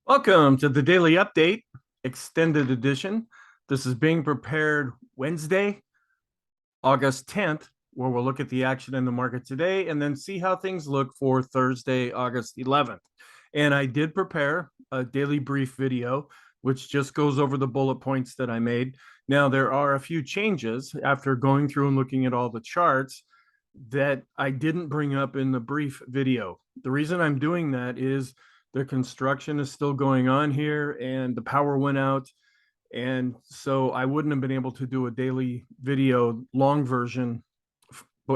Welcome to the Daily Update, Extended Edition. This is being prepared Wednesday, August 10th, where we'll look at the action in the market today and then see how things look for Thursday, August 11th. And I did prepare a daily brief video, which just goes over the bullet points that I made. Now, there are a few changes after going through and looking at all the charts that I didn't bring up in the brief video. The reason I'm doing that is the construction is still going on here and the power went out. And so I wouldn't have been able to do a daily video long version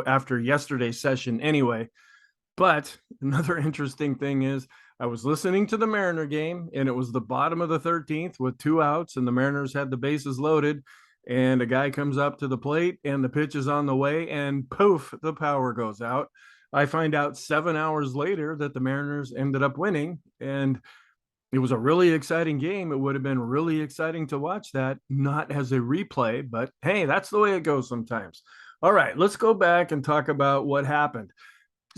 after yesterday's session anyway. But another interesting thing is I was listening to the Mariner game and it was the bottom of the 13th with 2 outs and the Mariners had the bases loaded and a guy comes up to the plate and the pitch is on the way and poof, the power goes out. I find out 7 hours later that the Mariners ended up winning, and it was a really exciting game. It would have been really exciting to watch that, not as a replay, but hey, that's the way it goes sometimes. All right, let's go back and talk about what happened.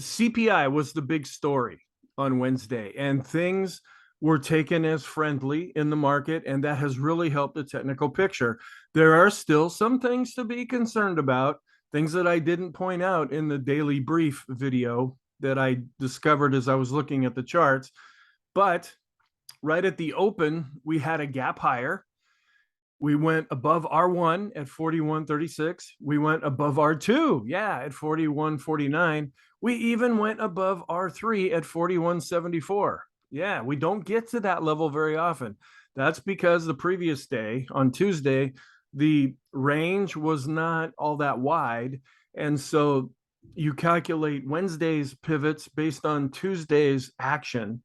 CPI was the big story on Wednesday, and things were taken as friendly in the market, and that has really helped the technical picture. There are still some things to be concerned about, things that I didn't point out in the daily brief video that I discovered as I was looking at the charts. But right at the open, we had a gap higher. We went above R1 at 41.36. We went above R2, at 41.49. We even went above R3 at 41.74. Yeah, we don't get to that level very often. That's because the previous day, on Tuesday, the range was not all that wide. And so you calculate Wednesday's pivots based on Tuesday's action.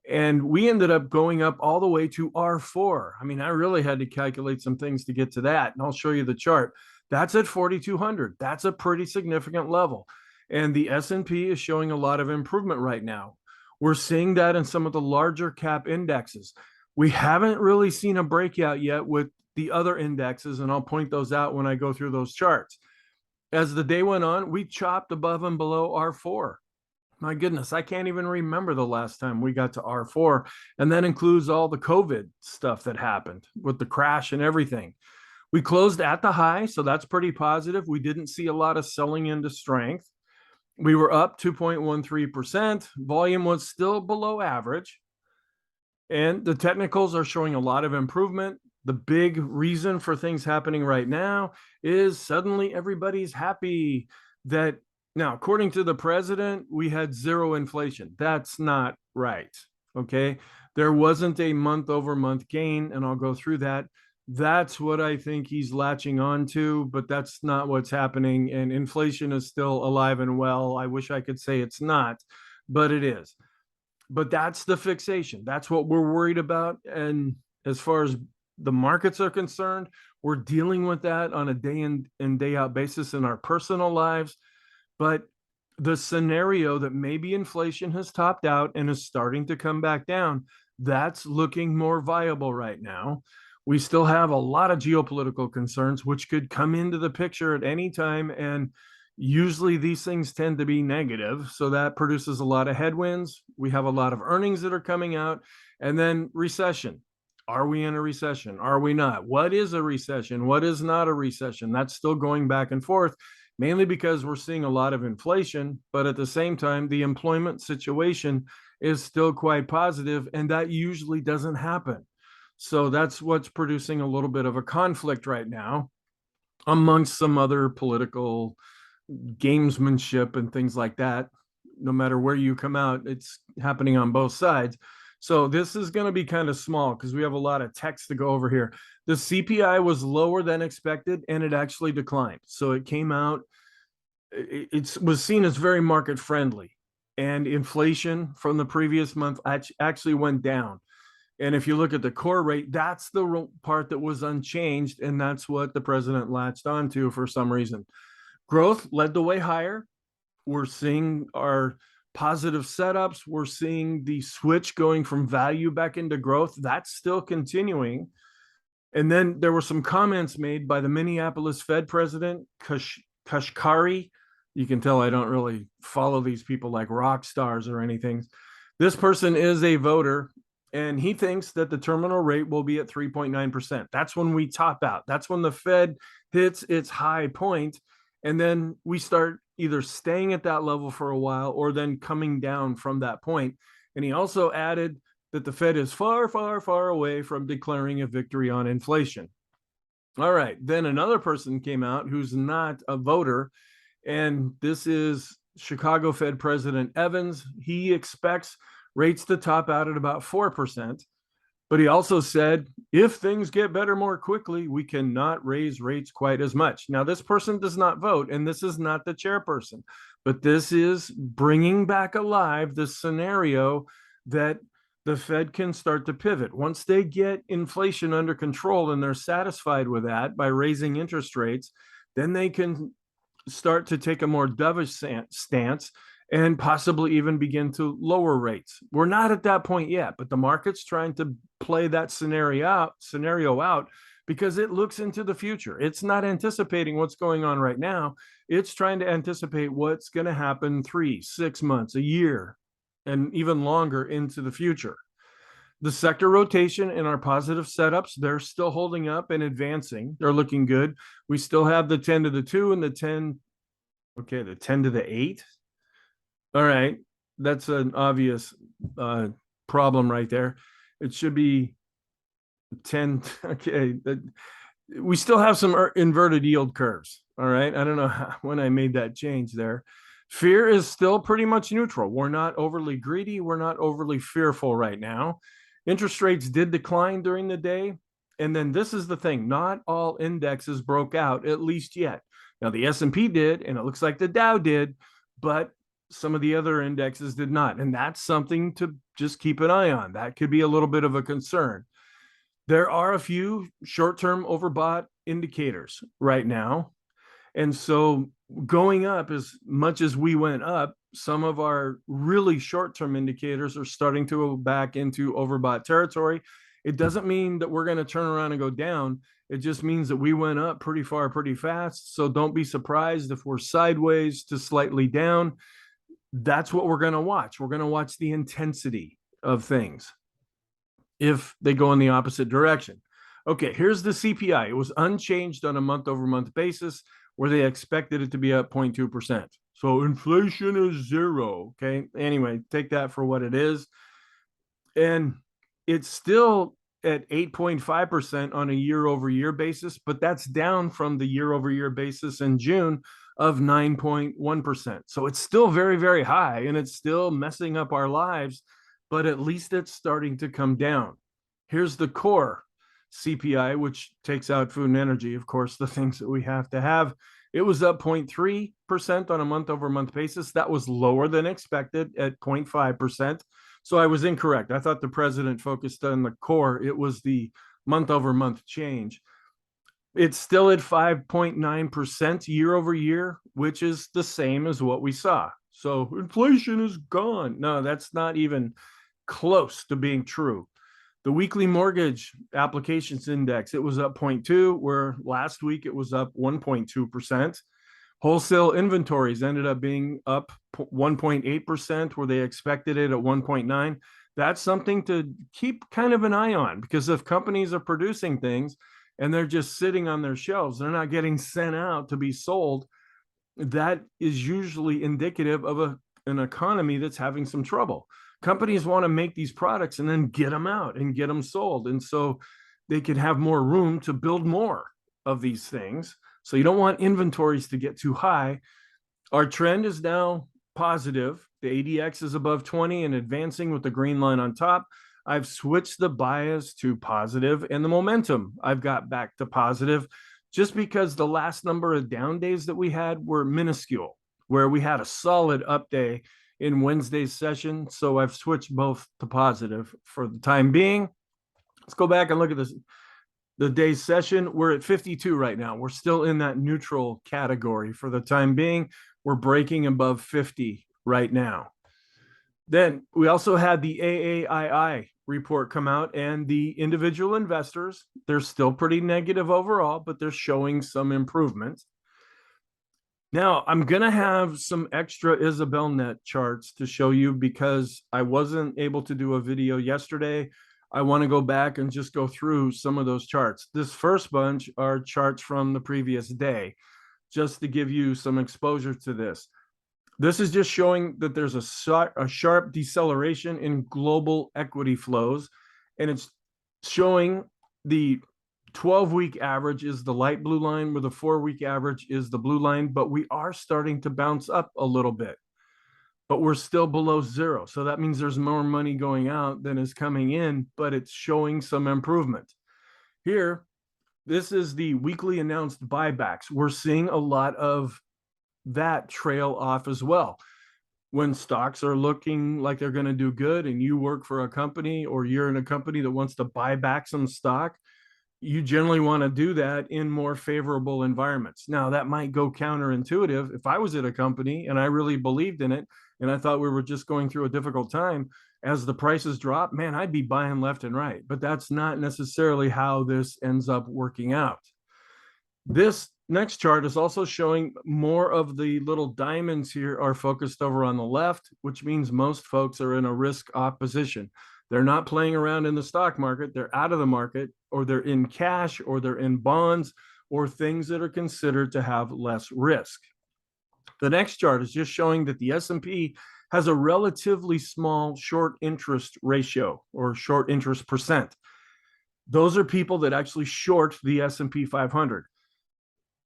And we ended up going up all the way to R4. I mean, I really had to calculate some things to get to that. And I'll show you the chart. That's at 4,200. That's a pretty significant level. And the S&P is showing a lot of improvement right now. We're seeing that in some of the larger cap indexes. We haven't really seen a breakout yet with the other indexes, and I'll point those out when I go through those charts. As the day went on, we chopped above and below R4. My goodness, I can't even remember the last time we got to R4. And that includes all the COVID stuff that happened with the crash and everything. We closed at the high, so that's pretty positive. We didn't see a lot of selling into strength. We were up 2.13%. Volume was still below average. And the technicals are showing a lot of improvement. The big reason for things happening right now is suddenly everybody's happy that now, according to the president, we had zero inflation. That's not right. Okay. There wasn't a month over month gain, and I'll go through that. That's what I think he's latching on to, but that's not what's happening. And inflation is still alive and well. I wish I could say it's not, but it is. But that's the fixation. That's what we're worried about. And as far as the markets are concerned, we're dealing with that on a day in and day out basis in our personal lives. But the scenario that maybe inflation has topped out and is starting to come back down, that's looking more viable right now. We still have a lot of geopolitical concerns, which could come into the picture at any time. And usually these things tend to be negative. So that produces a lot of headwinds. We have a lot of earnings that are coming out. And then recession. Are we in a recession? Are we not? What is a recession? What is not a recession? That's still going back and forth, mainly because we're seeing a lot of inflation, but at the same time, the employment situation is still quite positive, and that usually doesn't happen. So that's what's producing a little bit of a conflict right now amongst some other political gamesmanship and things like that. No matter where you come out, it's happening on both sides. So this is going to be kind of small because we have a lot of text to go over here. The CPI was lower than expected and it actually declined. So it came out, it was seen as very market friendly, and inflation from the previous month actually went down. And if you look at the core rate, that's the part that was unchanged. And that's what the president latched onto for some reason. Growth led the way higher. We're seeing our positive setups. We're seeing the switch going from value back into growth. That's still continuing. And then there were some comments made by the Minneapolis Fed president, Kashkari. You can tell I don't really follow these people like rock stars or anything. This person is a voter, And he thinks that the terminal rate will be at 3.9%. That's when we top out. That's when the Fed hits its high point. And then we start either staying at that level for a while or then coming down from that point. And he also added that the Fed is far, far, far away from declaring a victory on inflation. All right. Then another person came out who's not a voter, and this is Chicago Fed President Evans. He expects rates to top out at about 4%. But he also said, if things get better more quickly, we cannot raise rates quite as much. Now, this person does not vote, and this is not the chairperson, but this is bringing back alive the scenario that the Fed can start to pivot. Once they get inflation under control and they're satisfied with that by raising interest rates, then they can start to take a more dovish stance and possibly even begin to lower rates. We're not at that point yet, but the market's trying to play that scenario out because it looks into the future. It's not anticipating what's going on right now. It's trying to anticipate what's going to happen 3, 6 months, a year, and even longer into the future. The sector rotation and our positive setups, they're still holding up and advancing. They're looking good. We still have the 10 to the 2 and the 10 to the 8. All right, that's an obvious problem right there. It should be 10. Okay, we still have some inverted yield curves. All right, I don't know when I made that change there. Fear is still pretty much neutral. We're not overly greedy. We're not overly fearful right now. Interest rates did decline during the day. And then this is the thing, not all indexes broke out, at least yet. Now, the S&P did, and it looks like the Dow did, but some of the other indexes did not. And that's something to just keep an eye on. That could be a little bit of a concern. There are a few short-term overbought indicators right now. And so going up, as much as we went up, some of our really short-term indicators are starting to go back into overbought territory. It doesn't mean that we're going to turn around and go down. It just means that we went up pretty far, pretty fast. So don't be surprised if we're sideways to slightly down. That's what we're going to watch. We're going to watch the intensity of things if they go in the opposite direction. Okay, here's the CPI. It was unchanged on a month-over-month basis, where they expected it to be up 0.2%. So inflation is 0. Okay. Anyway, take that for what it is. And it's still at 8.5% on a year-over-year basis, but that's down from the year-over-year basis in June of 9.1%. So it's still very, very high, and it's still messing up our lives, but at least it's starting to come down. Here's the core CPI, which takes out food and energy, of course, the things that we have to have. It was up 0.3% on a month-over-month basis. That was lower than expected at 0.5%. So I was incorrect. I thought the president focused on the core. It was the month-over-month change. It's still at 5.9% year over year, which is the same as what we saw. So inflation is gone. No, that's not even close to being true. The weekly mortgage applications index, it was up 0.2, where last week it was up 1.2%. Wholesale inventories ended up being up 1.8%, where they expected it at 1.9. That's something to keep kind of an eye on, because if companies are producing things and they're just sitting on their shelves, they're not getting sent out to be sold, that is usually indicative of an economy that's having some trouble. Companies want to make these products and then get them out and get them sold. And so they could have more room to build more of these things. So you don't want inventories to get too high. Our trend is now positive. The ADX is above 20 and advancing with the green line on top. I've switched the bias to positive, and the momentum I've got back to positive, just because the last number of down days that we had were minuscule, where we had a solid up day in Wednesday's session. So I've switched both to positive for the time being. Let's go back and look at this. The day's session, we're at 52 right now. We're still in that neutral category for the time being. We're breaking above 50 right now. Then we also had the AAII report come out, and the individual investors, they're still pretty negative overall, but they're showing some improvement. Now, I'm going to have some extra Isabel Net charts to show you because I wasn't able to do a video yesterday. I want to go back and just go through some of those charts. This first bunch are charts from the previous day, just to give you some exposure to this. This is just showing that there's a sharp deceleration in global equity flows, and it's showing the 12-week average is the light blue line, where the 4-week average is the blue line, but we are starting to bounce up a little bit, but we're still below zero. So that means there's more money going out than is coming in, but it's showing some improvement. Here, this is the weekly announced buybacks. We're seeing a lot of that trail off as well. When stocks are looking like they're going to do good and you work for a company or you're in a company that wants to buy back some stock, you generally want to do that in more favorable environments. Now, that might go counterintuitive. If I was at a company and I really believed in it and I thought we were just going through a difficult time, as the prices drop, man, I'd be buying left and right. But that's not necessarily how this ends up working out. This next chart is also showing more of the little diamonds here are focused over on the left, which means most folks are in a risk off position. They're not playing around in the stock market. They're out of the market, or they're in cash, or they're in bonds, or things that are considered to have less risk. The next chart is just showing that the S&P has a relatively small short interest ratio, or short interest percent. Those are people that actually short the S&P 500.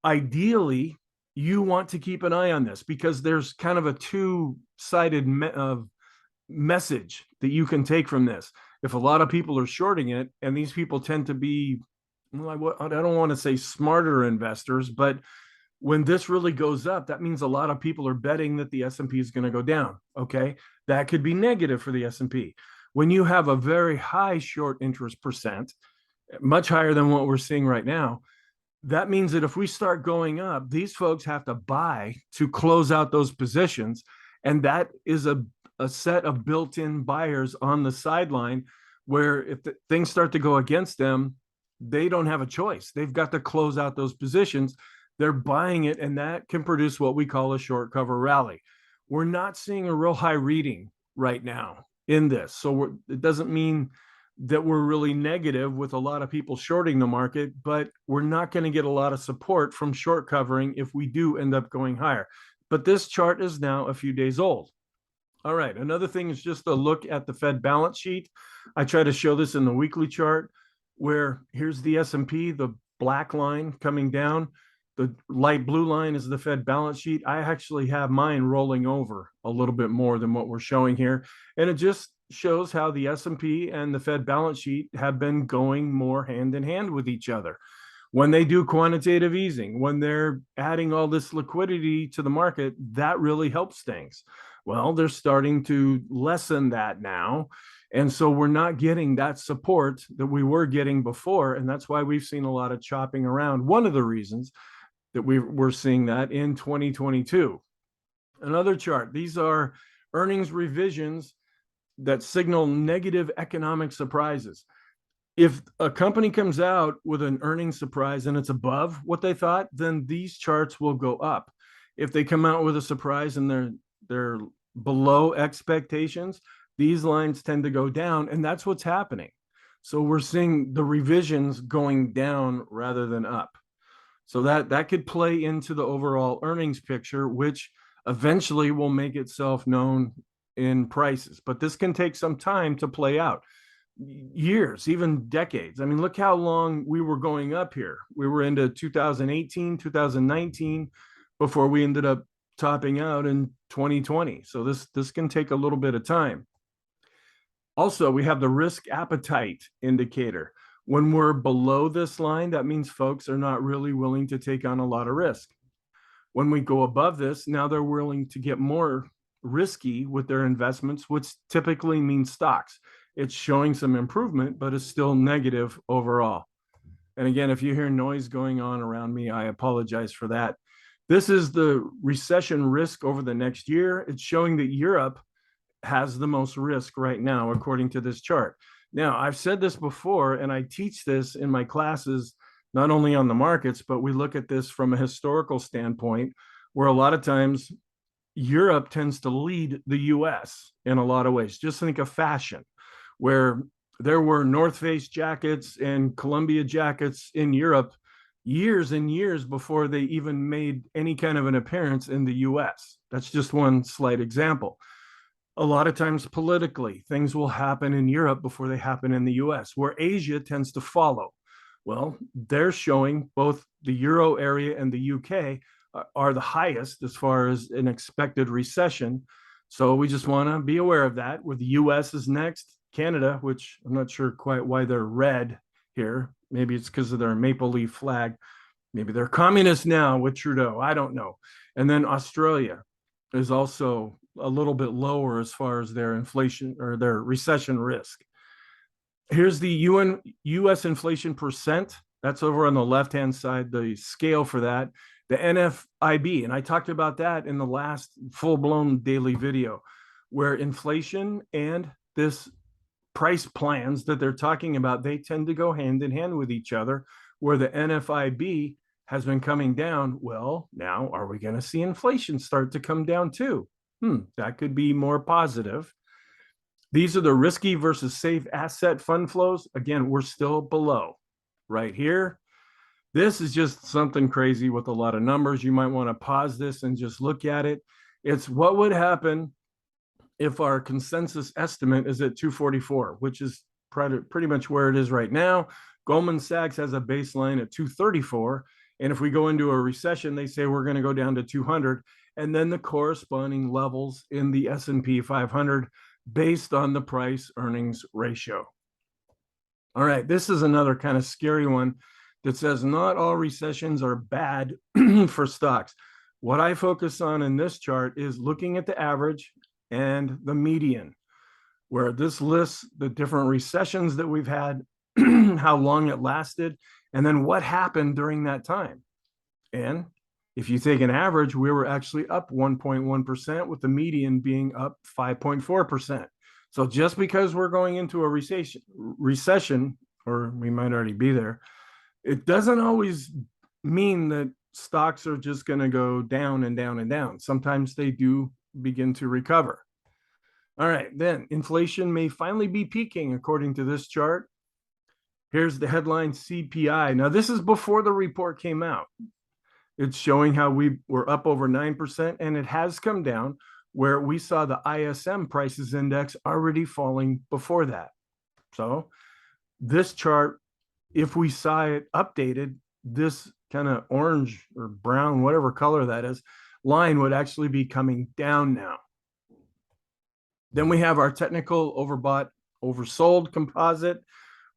Ideally, you want to keep an eye on this because there's kind of a two-sided message that you can take from this. If a lot of people are shorting it, and these people tend to be, well, I don't want to say smarter investors, but when this really goes up, that means a lot of people are betting that the S&P is going to go down. Okay, that could be negative for the S&P. When you have a very high short interest percent, much higher than what we're seeing right now, that means that if we start going up, these folks have to buy to close out those positions. And that is a set of built-in buyers on the sideline, where if things start to go against them, they don't have a choice. They've got to close out those positions. They're buying it, and that can produce what we call a short cover rally. We're not seeing a real high reading right now in this. So it doesn't mean that we're really negative with a lot of people shorting the market, but we're not going to get a lot of support from short covering if we do end up going higher. But this chart is now a few days old. All right, another thing is just a look at the Fed balance sheet. I try to show this in the weekly chart, where here's the S&P, the black line coming down. The light blue line is the Fed balance sheet. I actually have mine rolling over a little bit more than what we're showing here. And it just shows how the S&P and the Fed balance sheet have been going more hand in hand with each other. When they do quantitative easing, when they're adding all this liquidity to the market, that really helps things. Well, they're starting to lessen that now. And so we're not getting that support that we were getting before. And that's why we've seen a lot of chopping around. One of the reasons that we're seeing that in 2022. Another chart, these are earnings revisions that signal negative economic surprises. If a company comes out with an earnings surprise and it's above what they thought, then these charts will go up. If they come out with a surprise and they're below expectations, these lines tend to go down, and that's what's happening. So we're seeing the revisions going down rather than up. So that could play into the overall earnings picture, which eventually will make itself known in prices. But this can take some time to play out. Years, even decades. I mean, look how long we were going up here. We were into 2018, 2019 before we ended up topping out in 2020. So this can take a little bit of time. Also, we have the risk appetite indicator. When we're below this line, that means folks are not really willing to take on a lot of risk. When we go above this, now they're willing to get more risky with their investments, which typically means stocks. It's showing some improvement, but it's still negative overall. And again, if you hear noise going on around me, I apologize for that. This is the recession risk over the next year. It's showing that Europe has the most risk right now, according to this chart. Now, I've said this before, and I teach this in my classes, not only on the markets, but we look at this from a historical standpoint. where a lot of times Europe tends to lead the US in a lot of ways. Just think of fashion, where there were North Face jackets and Columbia jackets in Europe years and years before they even made any kind of an appearance in the US. That's just one slight example. A lot of times politically, things will happen in Europe before they happen in the US, where Asia tends to follow. Well, they're showing both the Euro area and the UK are the highest as far as an expected recession. So we just want to be aware of that, where the US is next, Canada, which I'm not sure quite why they're red here. Maybe it's because of their maple leaf flag. Maybe they're communist now with Trudeau. I don't know. And then Australia is also a little bit lower as far as their inflation or their recession risk. Here's the US inflation percent. That's over on the left-hand side, the scale for that. The NFIB, and I talked about that in the last full-blown daily video, where inflation and this price plans that they're talking about, they tend to go hand in hand with each other, where the NFIB has been coming down. Well, now are we going to see inflation start to come down too? That could be more positive. These are the risky versus safe asset fund flows. Again, we're still below right here. This is just something crazy with a lot of numbers. You might want to pause this and just look at it. It's what would happen if our consensus estimate is at 244, which is pretty much where it is right now. Goldman Sachs has a baseline at 234. And if we go into a recession, they say we're going to go down to 200. And then the corresponding levels in the S&P 500 based on the price earnings ratio. All right, this is another kind of scary one that says not all recessions are bad for stocks. What I focus on in this chart is looking at the average and the median, where this lists the different recessions that we've had, how long it lasted, and then what happened during that time. And if you take an average, we were actually up 1.1%, with the median being up 5.4%. So just because we're going into a recession, or we might already be there, it doesn't always mean that stocks are just going to go down and down and down. Sometimes they do begin to recover. All right, then inflation may finally be peaking according to this chart. Here's the headline CPI. Now, this is before the report came out. It's showing how we were up over 9%, and it has come down, where we saw the ISM prices index already falling before that. So this chart, if we saw it updated, this kind of orange or brown, whatever color that is, line would actually be coming down now. Then we have our technical overbought, oversold composite.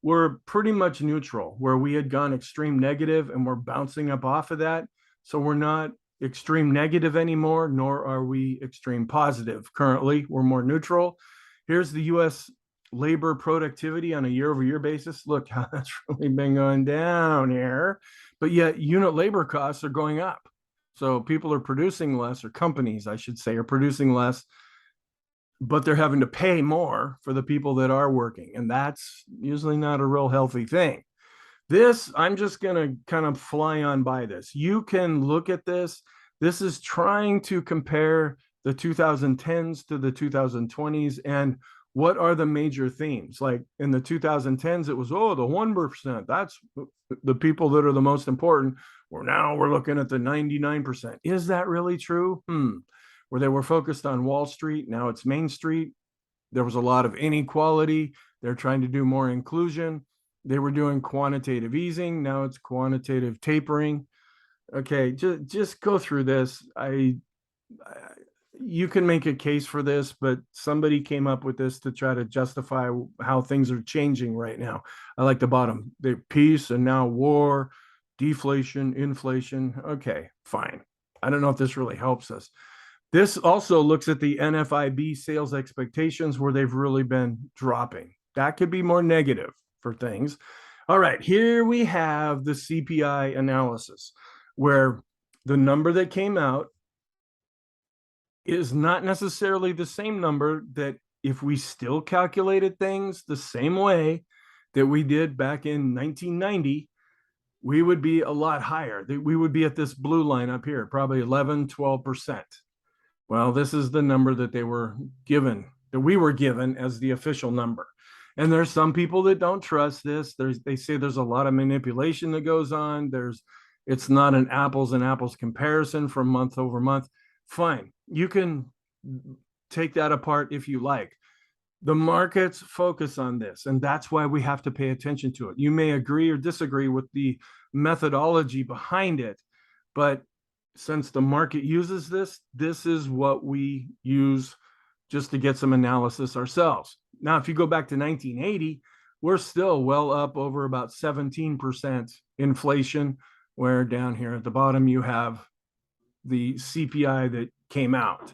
We're pretty much neutral, where we had gone extreme negative and we're bouncing up off of that. So we're not extreme negative anymore, nor are we extreme positive. Currently, we're more neutral. Here's the US labor productivity on a year-over-year basis. Look how that's really been going down here, but yet unit labor costs are going up. So people are producing less, or companies, I should say, are producing less, but they're having to pay more for the people that are working. And that's usually not a real healthy thing. This, I'm just going to kind of fly on by this. You can look at this. This is trying to compare the 2010s to the 2020s and what are the major themes. Like in the 2010s, it was, oh, the 1%, that's the people that are the most important. Well, now we're looking at the 99%. Is that really true? Where they were focused on Wall Street, now it's Main Street. There was a lot of inequality. They're trying to do more inclusion. They were doing quantitative easing. Now it's quantitative tapering. Okay, just go through this. You can make a case for this, but somebody came up with this to try to justify how things are changing right now. I like the bottom. The peace and now war, deflation, inflation. Okay, fine. I don't know if this really helps us. This also looks at the NFIB sales expectations, where they've really been dropping. That could be more negative for things. All right, here we have the CPI analysis, where the number that came out is not necessarily the same number that if we still calculated things the same way that we did back in 1990, we would be a lot higher. We would be at this blue line up here, probably 11, 12%. Well, this is the number that they were given, that we were given as the official number. And there's some people that don't trust this. They say there's a lot of manipulation that goes on. It's not an apples and apples comparison from month over month. Fine, you can take that apart if you like. The markets focus on this, and that's why we have to pay attention to it. You may agree or disagree with the methodology behind it, but since the market uses this, this is what we use just to get some analysis ourselves. Now, if you go back to 1980, we're still well up over about 17% inflation, where down here at the bottom you have the CPI that came out.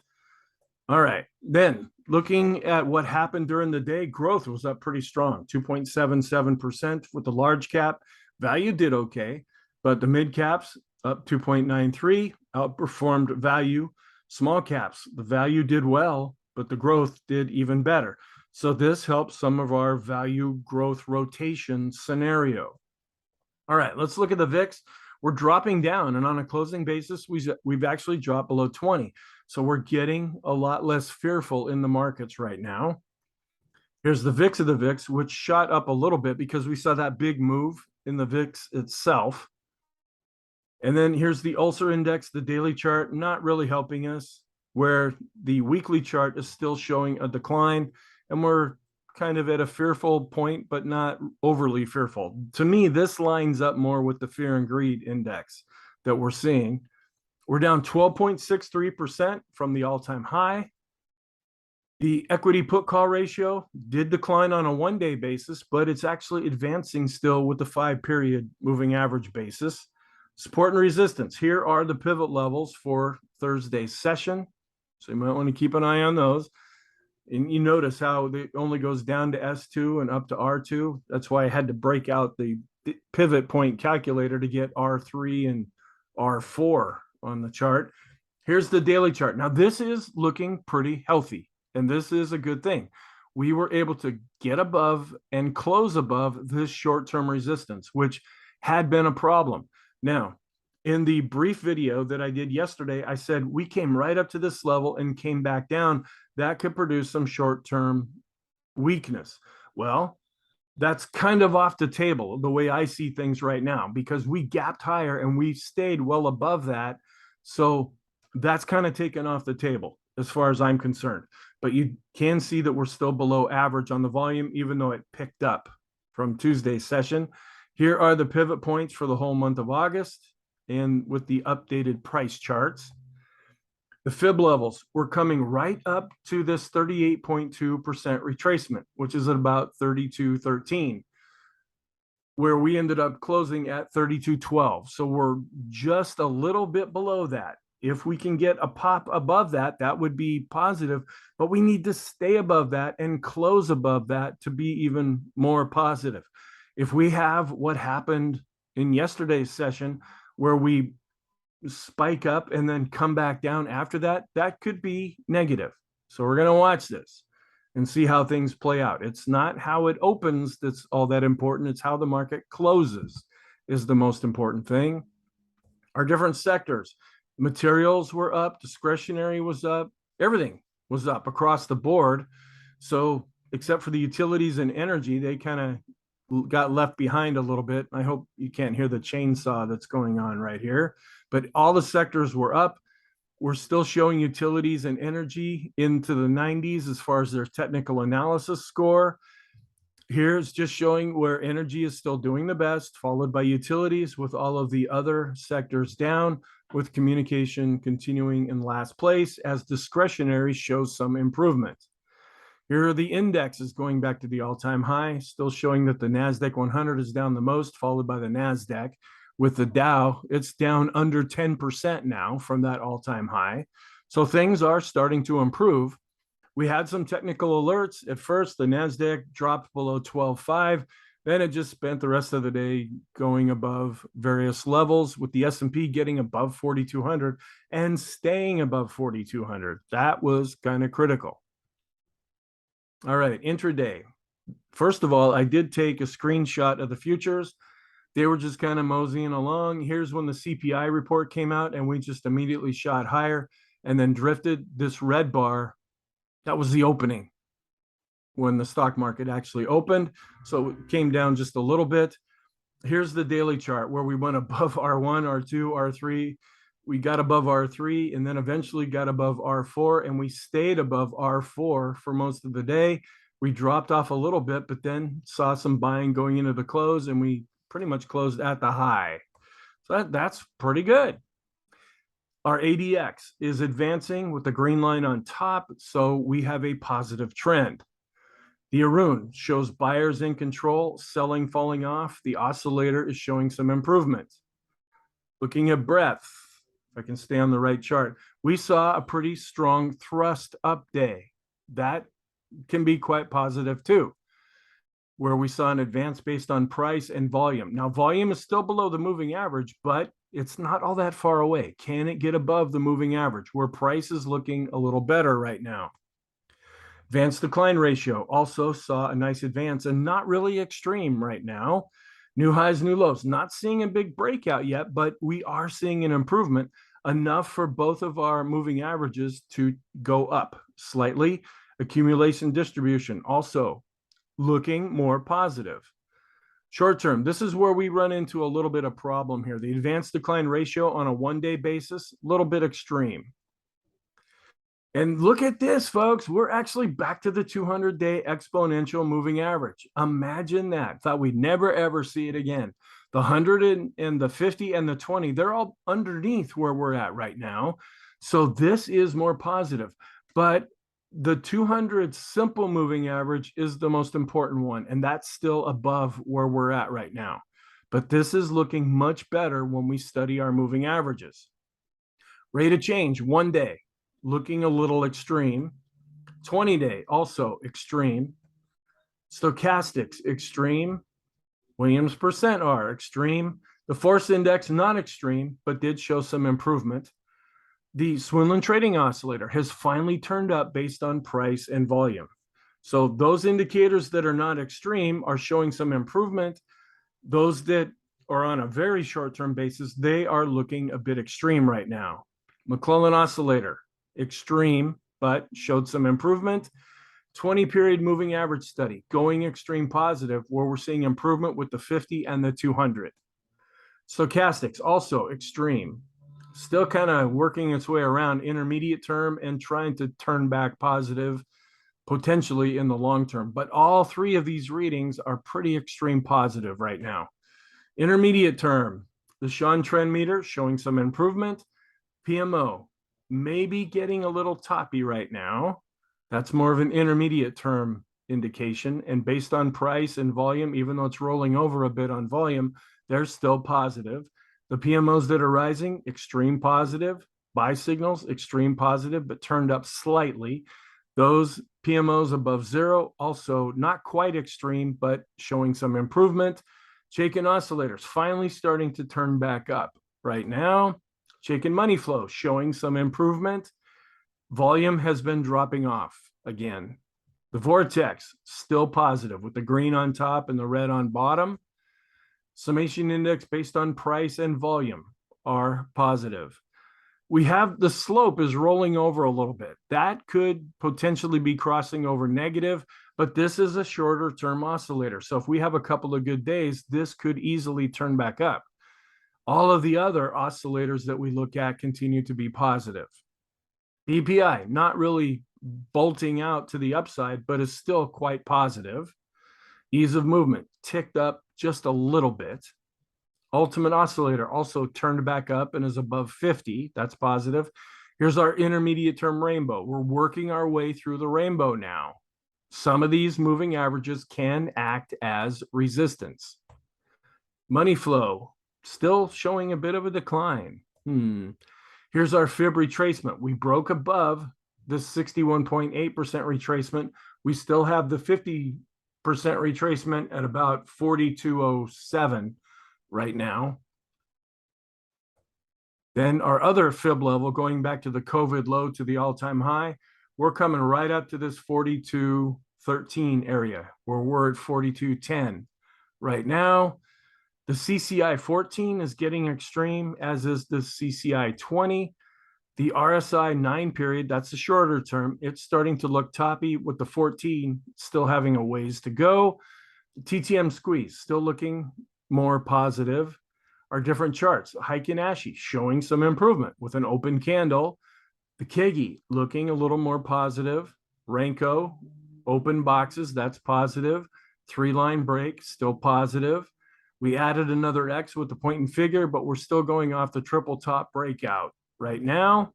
All right, then looking at what happened during the day, growth was up pretty strong, 2.77% with the large cap. Value did okay, but the mid caps up 2.93, outperformed value. Small caps, the value did well, but the growth did even better. So this helps some of our value growth rotation scenario. All right, let's look at the VIX. We're dropping down, and on a closing basis, we've actually dropped below 20. So we're getting a lot less fearful in the markets right now. Here's the VIX of the VIX, which shot up a little bit because we saw that big move in the VIX itself. And then here's the Ulcer Index, the daily chart, not really helping us, where the weekly chart is still showing a decline, and we're kind of at a fearful point, but not overly fearful. To me, this lines up more with the fear and greed index that we're seeing. We're down 12.63% from the all-time high. The equity put call ratio did decline on a one-day basis, but it's actually advancing still with the 5-period moving average basis. Support and resistance. Here are the pivot levels for Thursday's session. So you might want to keep an eye on those. And you notice how it only goes down to S2 and up to R2. That's why I had to break out the pivot point calculator to get R3 and R4 on the chart. Here's the daily chart. Now, this is looking pretty healthy, and this is a good thing. We were able to get above and close above this short-term resistance, which had been a problem. Now, in the brief video that I did yesterday, I said we came right up to this level and came back down. That could produce some short-term weakness. Well, that's kind of off the table the way I see things right now, because we gapped higher and we stayed well above that. So that's kind of taken off the table as far as I'm concerned. But you can see that we're still below average on the volume, even though it picked up from Tuesday's session. Here are the pivot points for the whole month of August, and with the updated price charts. The fib levels were coming right up to this 38.2% retracement, which is at about 32.13, where we ended up closing at 32.12. So we're just a little bit below that. If we can get a pop above that, that would be positive, but we need to stay above that and close above that to be even more positive. If we have what happened in yesterday's session, where we spike up and then come back down after that, that could be negative. So we're going to watch this and see how things play out. It's not how it opens that's all that important. It's how the market closes is the most important thing. Our different sectors, materials were up, discretionary was up, everything was up across the board. So except for the utilities and energy, they kind of got left behind a little bit. I hope you can't hear the chainsaw that's going on right here, but all the sectors were up. We're still showing utilities and energy into the 90s as far as their technical analysis score. Here's just showing where energy is still doing the best, followed by utilities, with all of the other sectors down, with communication continuing in last place as discretionary shows some improvement. Here are the indexes going back to the all-time high, still showing that the NASDAQ 100 is down the most, followed by the NASDAQ. With the Dow, it's down under 10% now from that all-time high. So things are starting to improve. We had some technical alerts. At first, the NASDAQ dropped below 12.5. Then it just spent the rest of the day going above various levels, with the S&P getting above 4,200 and staying above 4,200. That was kind of critical. All right, intraday. First of all, I did take a screenshot of the futures. They were just kind of moseying along. Here's when the CPI report came out, and we just immediately shot higher and then drifted. This red bar, that was the opening when the stock market actually opened. So it came down just a little bit. Here's the daily chart where we went above R1, R2, R3. We got above R3 and then eventually got above R4, and we stayed above R4 for most of the day. We dropped off a little bit, but then saw some buying going into the close, and we pretty much closed at the high. So that's pretty good. Our ADX is advancing with the green line on top, so we have a positive trend. The Arun shows buyers in control, selling falling off. The oscillator is showing some improvement. Looking at breadth, if I can stay on the right chart, we saw a pretty strong thrust up day. That can be quite positive too, where we saw an advance based on price and volume. Now, volume is still below the moving average, but it's not all that far away. Can it get above the moving average, where price is looking a little better right now? Advance decline ratio also saw a nice advance and not really extreme right now. New highs, new lows. Not seeing a big breakout yet, but we are seeing an improvement, enough for both of our moving averages to go up slightly. Accumulation distribution also looking more positive. Short term, this is where we run into a little bit of problem here. The advance decline ratio on a one-day basis, a little bit extreme. And look at this, folks. We're actually back to the 200-day exponential moving average. Imagine that. Thought we'd never, ever see it again. The 100 and the 50 and the 20, they're all underneath where we're at right now. So this is more positive. But the 200 simple moving average is the most important one, and that's still above where we're at right now. But this is looking much better when we study our moving averages. Rate of change, one day, looking a little extreme. 20-day, also extreme. Stochastics, extreme. Williams percent R, extreme. The force index, not extreme, but did show some improvement. The Swinland Trading Oscillator has finally turned up based on price and volume. So those indicators that are not extreme are showing some improvement. Those that are on a very short-term basis, they are looking a bit extreme right now. McClellan Oscillator, extreme, but showed some improvement. 20-period moving average study, going extreme positive, where we're seeing improvement with the 50 and the 200. Stochastics, also extreme. Still kind of working its way around intermediate term and trying to turn back positive, potentially in the long term. But all three of these readings are pretty extreme positive right now. Intermediate term, the Sean trend meter showing some improvement. PMO, maybe getting a little toppy right now. That's more of an intermediate term indication. And based on price and volume, even though it's rolling over a bit on volume, they're still positive. The PMOs that are rising, extreme positive. Buy signals, extreme positive, but turned up slightly. Those PMOs above zero, also not quite extreme, but showing some improvement. Chaikin oscillators finally starting to turn back up right now. Chaikin money flow showing some improvement. Volume has been dropping off again. The vortex still positive with the green on top and the red on bottom. Summation index based on price and volume are positive. We have the slope is rolling over a little bit. That could potentially be crossing over negative, but this is a shorter term oscillator. So if we have a couple of good days, this could easily turn back up. All of the other oscillators that we look at continue to be positive. BPI, not really bolting out to the upside, but is still quite positive. Ease of movement ticked up just a little bit. Ultimate oscillator also turned back up and is above 50. That's positive. Here's our intermediate term rainbow. We're working our way through the rainbow now. Some of these moving averages can act as resistance. Money flow still showing a bit of a decline. Here's our fib retracement. We broke above the 61.8% retracement. We still have the 50% retracement at about 4207 right now. Then our other fib level, going back to the COVID low to the all-time high, we're coming right up to this 4213 area where we're at 4210 right now. The CCI 14 is getting extreme, as is the CCI 20. The RSI 9 period, that's the shorter term, it's starting to look toppy, with the 14 still having a ways to go. TTM squeeze still looking more positive. Our different charts, Heiken Ashi showing some improvement with an open candle. The Kegi looking a little more positive. Renko, open boxes, that's positive. 3-line break, still positive. We added another X with the point and figure, but we're still going off the triple top breakout. Right now,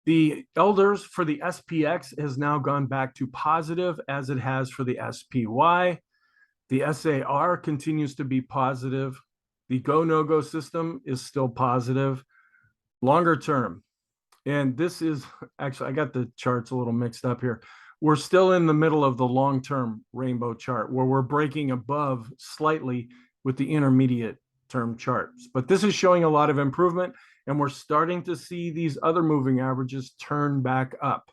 the elders for the SPX has now gone back to positive, as it has for the SPY. The SAR continues to be positive. The go no go system is still positive. Longer term, and this is actually, I got the charts a little mixed up here. We're still in the middle of the long-term rainbow chart, where we're breaking above slightly with the intermediate term charts. But this is showing a lot of improvement, and we're starting to see these other moving averages turn back up.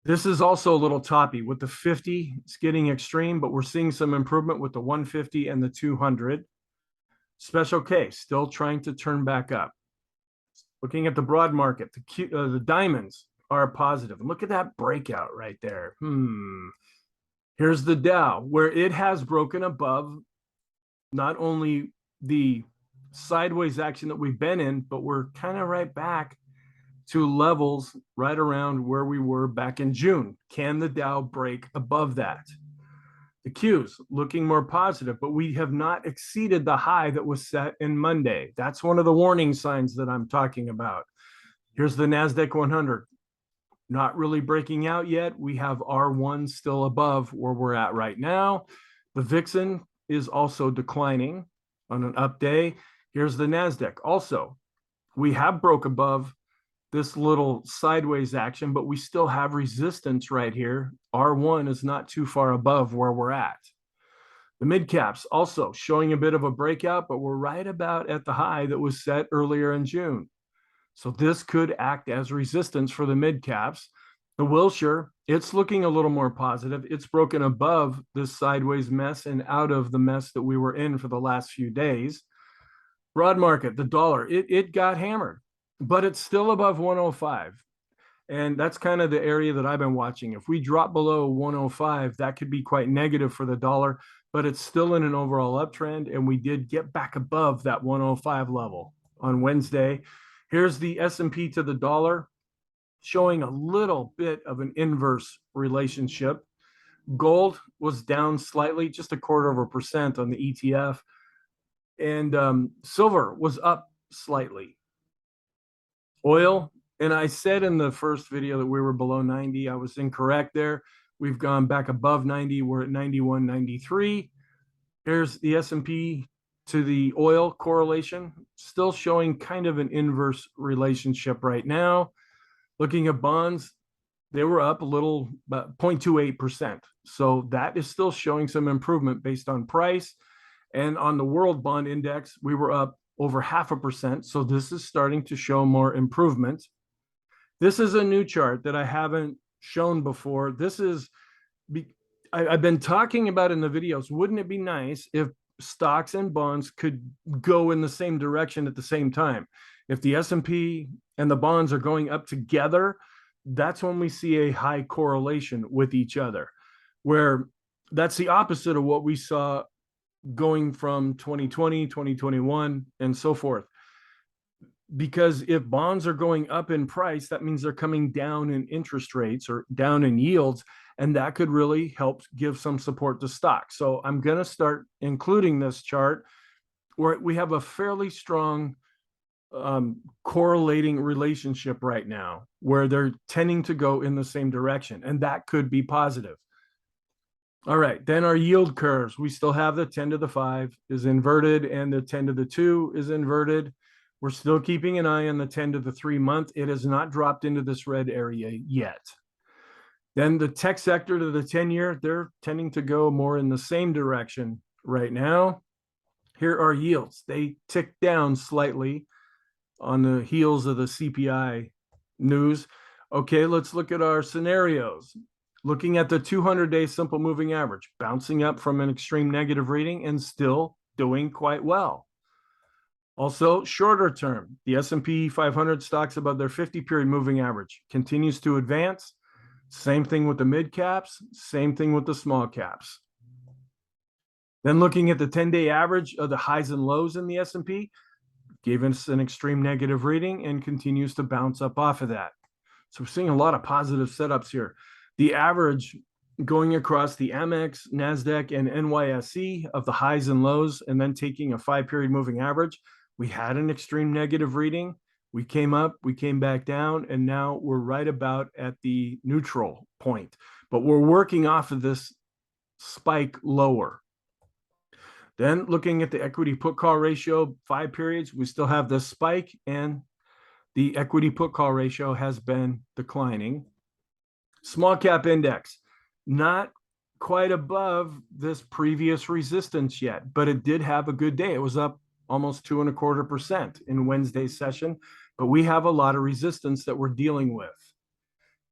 This is also a little toppy with the 50. It's getting extreme, but we're seeing some improvement with the 150 and the 200. Special K still trying to turn back up. Looking at the broad market, the diamonds are positive. And look at that breakout right there. Here's the Dow, where it has broken above not only the sideways action that we've been in, but we're kind of right back to levels right around where we were back in June. Can the Dow break above that? The Qs looking more positive, but we have not exceeded the high that was set in Monday. That's one of the warning signs that I'm talking about. Here's the NASDAQ 100. Not really breaking out yet. We have R1 still above where we're at right now. The Vixen is also declining on an up day. Here's the NASDAQ. Also, we have broke above this little sideways action, but we still have resistance right here. R1 is not too far above where we're at. The mid caps also showing a bit of a breakout, but we're right about at the high that was set earlier in June. So this could act as resistance for the mid caps. The Wilshire, it's looking a little more positive. It's broken above this sideways mess and out of the mess that we were in for the last few days. Broad market, the dollar, it got hammered, but it's still above 105. And that's kind of the area that I've been watching. If we drop below 105, that could be quite negative for the dollar, but it's still in an overall uptrend. And we did get back above that 105 level on Wednesday. Here's the S&P to the dollar, showing a little bit of an inverse relationship. Gold was down slightly, just 0.25% on the ETF. And silver was up slightly. Oil, and I said in the first video that we were below 90. I was incorrect there. We've gone back above 90. We're at 91.93. Here's the S&P to the oil correlation, still showing kind of an inverse relationship right now. Looking at bonds, they were up a little, about 0.28%. So that is still showing some improvement based on price. And on the world bond index, we were up over 0.5%. So this is starting to show more improvement. This is a new chart that I haven't shown before. This is, I've been talking about in the videos. Wouldn't it be nice if stocks and bonds could go in the same direction at the same time? If the S&P and the bonds are going up together, that's when we see a high correlation with each other, where that's the opposite of what we saw going from 2020, 2021, and so forth. Because if bonds are going up in price, that means they're coming down in interest rates or down in yields, and that could really help give some support to stocks. So I'm going to start including this chart where we have a fairly strong correlating relationship right now, where they're tending to go in the same direction, and that could be positive. All right, then our yield curves, we still have the 10 to the 5 is inverted and the 10 to the 2 is inverted. We're still keeping an eye on the 10 to the 3 month. It has not dropped into this red area yet. Then the tech sector to the 10-year, they're tending to go more in the same direction right now. Here are yields. They ticked down slightly on the heels of the CPI news. Okay, let's look at our scenarios. Looking at the 200-day simple moving average, bouncing up from an extreme negative reading and still doing quite well. Also, shorter term, the S&P 500 stocks above their 50-period moving average continues to advance. Same thing with the mid caps, same thing with the small caps. Then looking at the 10-day average of the highs and lows in the S&P, gave us an extreme negative reading and continues to bounce up off of that. So we're seeing a lot of positive setups here. The average going across the Amex, NASDAQ, and NYSE of the highs and lows, and then taking a 5-period moving average, we had an extreme negative reading. We came up, we came back down, and now we're right about at the neutral point. But we're working off of this spike lower. Then looking at the equity put call ratio, 5 periods, we still have this spike, and the equity put call ratio has been declining. Small cap index, not quite above this previous resistance yet, but it did have a good day. It was up almost 2.25% in Wednesday's session, but we have a lot of resistance that we're dealing with.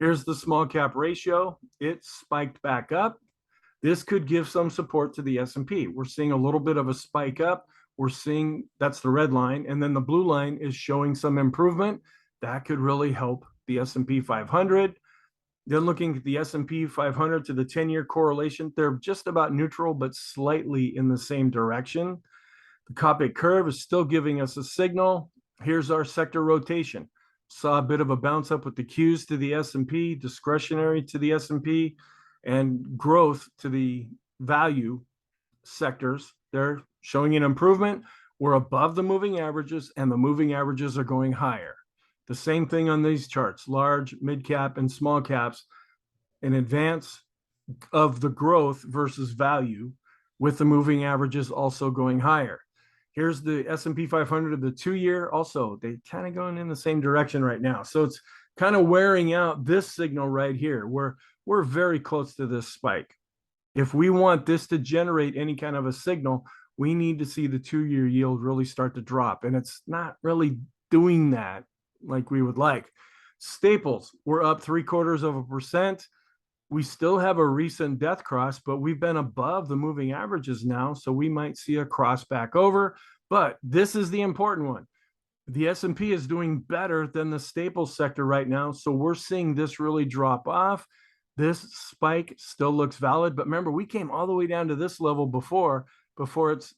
Here's the small cap ratio. It spiked back up. This could give some support to the S&P. We're seeing a little bit of a spike up. We're seeing, that's the red line, and then the blue line is showing some improvement. That could really help the S&P 500. Then looking at the S&P 500 to the 10-year correlation, they're just about neutral, but slightly in the same direction. The Cpi curve is still giving us a signal. Here's our sector rotation. Saw a bit of a bounce up with the Qs to the S&P, discretionary to the S&P, and growth to the value sectors. They're showing an improvement. We're above the moving averages, and the moving averages are going higher. The same thing on these charts, large, mid cap, and small caps, in advance of the growth versus value, with the moving averages also going higher. Here's the S&P 500 of the 2-year. Also, they kind of going in the same direction right now. So it's kind of wearing out this signal right here, where we're very close to this spike. If we want this to generate any kind of a signal, we need to see the 2-year yield really start to drop. And it's not really doing that like we would like. Staples, we're up 0.75%. We still have a recent death cross, but we've been above the moving averages now. So we might see a cross back over. But this is the important one. The S&P is doing better than the Staples sector right now. So we're seeing this really drop off. This spike still looks valid. But remember, we came all the way down to this level before it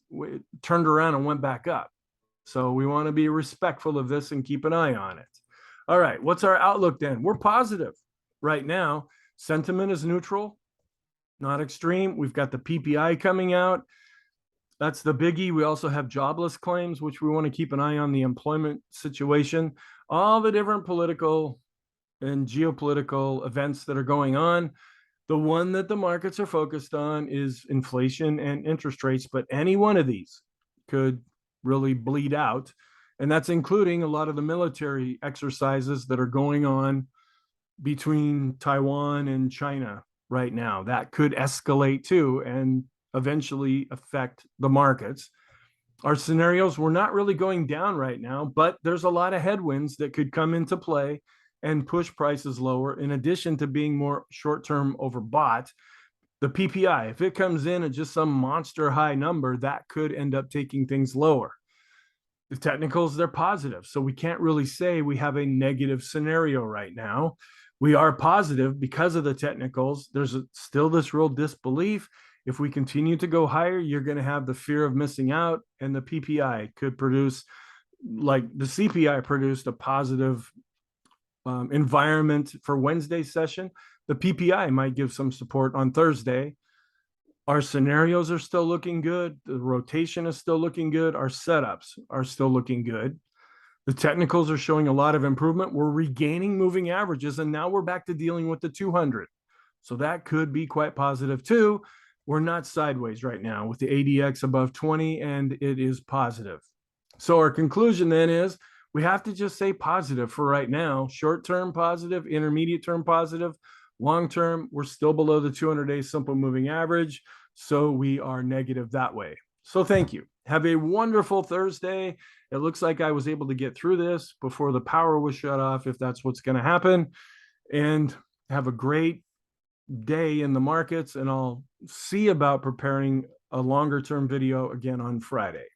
turned around and went back up. So we want to be respectful of this and keep an eye on it. All right, what's our outlook then? We're positive right now. Sentiment is neutral, not extreme. We've got the PPI coming out. That's the biggie. We also have jobless claims, which we want to keep an eye on the employment situation, all the different political and geopolitical events that are going on. The one that the markets are focused on is inflation and interest rates, but any one of these could really bleed out. And that's including a lot of the military exercises that are going on between Taiwan and China right now. That could escalate too and eventually affect the markets. Our scenarios, we're not really going down right now, but there's a lot of headwinds that could come into play and push prices lower, in addition to being more short-term overbought. The PPI, if it comes in at just some monster high number, that could end up taking things lower. The technicals, they're positive. So we can't really say we have a negative scenario right now. We are positive because of the technicals. There's still this real disbelief. If we continue to go higher, you're going to have the fear of missing out, and the PPI could produce, like the CPI produced, a positive environment for Wednesday's session. The PPI might give some support on Thursday. Our scenarios are still looking good. The rotation is still looking good. Our setups are still looking good. The technicals are showing a lot of improvement. We're regaining moving averages, and now we're back to dealing with the 200. So that could be quite positive too. We're not sideways right now with the ADX above 20, and it is positive. So our conclusion then is we have to just say positive for right now. Short-term positive, intermediate-term positive. Long-term, we're still below the 200-day simple moving average, so we are negative that way. So thank you. Have a wonderful Thursday. It looks like I was able to get through this before the power was shut off, if that's what's going to happen. And have a great day in the markets, and I'll see about preparing a longer term video again on Friday.